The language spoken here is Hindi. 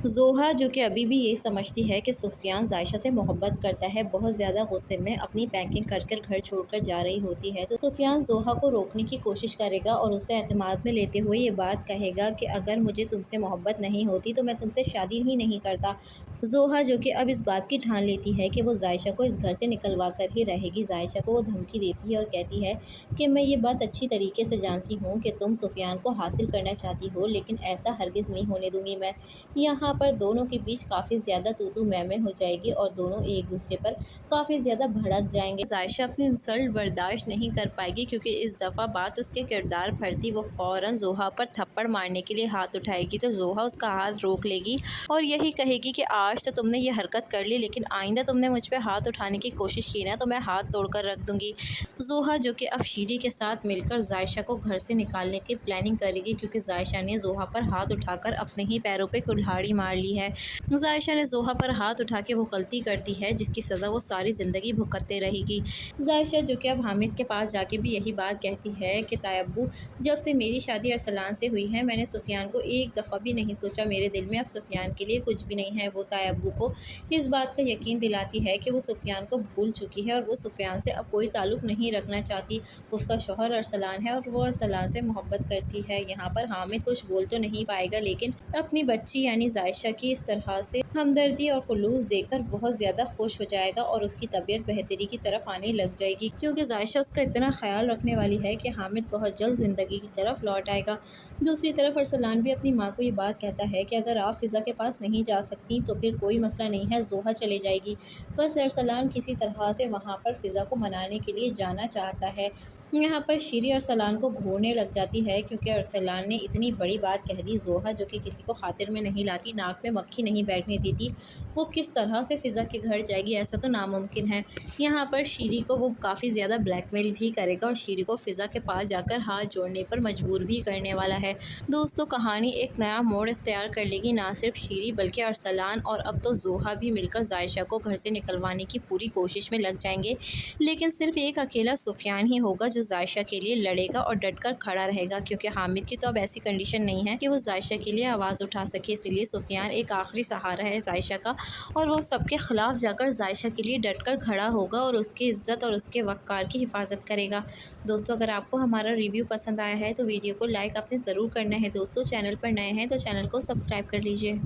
ज़ोहा जो कि अभी भी ये समझती है कि सुफियान जायशा से मोहब्बत करता है, बहुत ज़्यादा गुस्से में अपनी पैकिंग कर कर घर छोड़कर जा रही होती है। तो सुफियान ज़ोहा को रोकने की कोशिश करेगा और उसे एतमाद में लेते हुए ये बात कहेगा कि अगर मुझे तुमसे मोहब्बत नहीं होती तो मैं तुमसे शादी ही नहीं करता। ज़ोहा जो कि अब इस बात की ठान लेती है कि वो जायशा को इस घर से निकलवा कर ही रहेगी। जायशा को वो धमकी देती है और कहती है कि मैं ये बात अच्छी तरीके से जानती हूँ कि तुम सुफियान को हासिल करना चाहती हो, लेकिन ऐसा हरगिज़ नहीं होने दूंगी मैं। यहाँ पर दोनों के बीच काफ़ी ज़्यादा तू-तू मैं-मैं हो जाएगी और दोनों एक दूसरे पर काफ़ी ज़्यादा भड़क जाएंगे। जायशा अपनी इंसल्ट बर्दाश्त नहीं कर पाएगी क्योंकि इस दफ़ा बात उसके किरदार पर थी। वो फ़ौरन ज़ोहा पर थप्पड़ मारने के लिए हाथ उठाएगी तो ज़ोहा उसका हाथ रोक लेगी और यही कहेगी कि आज तो तुमने ये हरकत कर ली, लेकिन आइंदा तुमने मुझ पर हाथ उठाने की कोशिश की ना तो मैं हाथ तोड़कर रख दूंगी। ज़ोहा जो कि अब शीरी के साथ मिलकर जायशा को घर से निकालने की प्लानिंग करेगी क्योंकि जायशा ने ज़ोहा पर हाथ उठाकर अपने ही पैरों पे कुल्हाड़ी मार ली है। जायशा ने ज़ोहा पर हाथ उठा के वो गलती करती है जिसकी सज़ा वो सारी ज़िंदगी भुगतते रहेगी। जायशा जो कि अब हामिद के पास जाके भी यही बात कहती है कि ताया अब्बू, जब से मेरी शादी अरसलान से हुई है मैंने सुफियान को एक दफ़ा भी नहीं सोचा। मेरे दिल में अब सुफियान के लिए कुछ भी नहीं है। वो ताया अब्बू को इस बात का यकीन दिलाती है कि वो सुफियान को भूल चुकी है और वो सुफियान से अब कोई ताल्लुक़ नहीं रखना चाहती। उसका शौहर अरसलान है और वो अरसलान से मोहब्बत करती है। यहाँ पर हामिद कुछ बोल तो नहीं पाएगा, लेकिन अपनी बच्ची यानी जायशा की इस तरह से हमदर्दी और खुलूस देखकर बहुत ज़्यादा खुश हो जाएगा और उसकी तबीयत बेहतरी की तरफ आने लग जाएगी क्योंकि जायशा उसका इतना ख्याल रखने वाली है कि हामिद बहुत जल्द ज़िंदगी की तरफ लौट आएगा। दूसरी तरफ अरसलान भी अपनी माँ को ये बात कहता है कि अगर आप फ़िज़ा के पास नहीं जा सकती तो फिर कोई मसला नहीं है, ज़ोहा चले जाएगी। बस अरसलान किसी तरह से वहाँ पर फ़िज़ा को मनाने के लिए जाना चाहता है। यहाँ पर शीरी अरसलान को घूरने लग जाती है क्योंकि अरसलान ने इतनी बड़ी बात कह दी। ज़ोहा जो कि किसी को खातिर में नहीं लाती, नाक में मक्खी नहीं बैठने देती, वो किस तरह से फ़िज़ा के घर जाएगी, ऐसा तो नामुमकिन है। यहाँ पर शीरी को वो काफ़ी ज़्यादा ब्लैकमेल भी करेगा और शीरी को फ़िज़ा के पास जाकर हाथ जोड़ने पर मजबूर भी करने वाला है। दोस्तों, कहानी एक नया मोड़ इख्तियार कर लेगी। ना सिर्फ शीरी बल्कि अरसलान और अब तो ज़ोहा भी मिलकर जायशा को घर से निकलवाने की पूरी कोशिश में लग जाएंगे, लेकिन सिर्फ एक अकेला सुफियान ही होगा जो जायशा के लिए लड़ेगा और डटकर खड़ा रहेगा क्योंकि हामिद की तो अब ऐसी कंडीशन नहीं है कि वो जायशा के लिए आवाज़ उठा सके। इसलिए सुफियान एक आखिरी सहारा है जायशा का और वो सबके ख़िलाफ़ जाकर जायशा के लिए डटकर खड़ा होगा और उसकी इज़्ज़त और उसके वक़ार की हिफाजत करेगा। दोस्तों, अगर आपको हमारा रिव्यू पसंद आया है तो वीडियो को लाइक आपने ज़रूर करना है। दोस्तों, चैनल पर नए हैं तो चैनल को सब्सक्राइब कर लीजिए।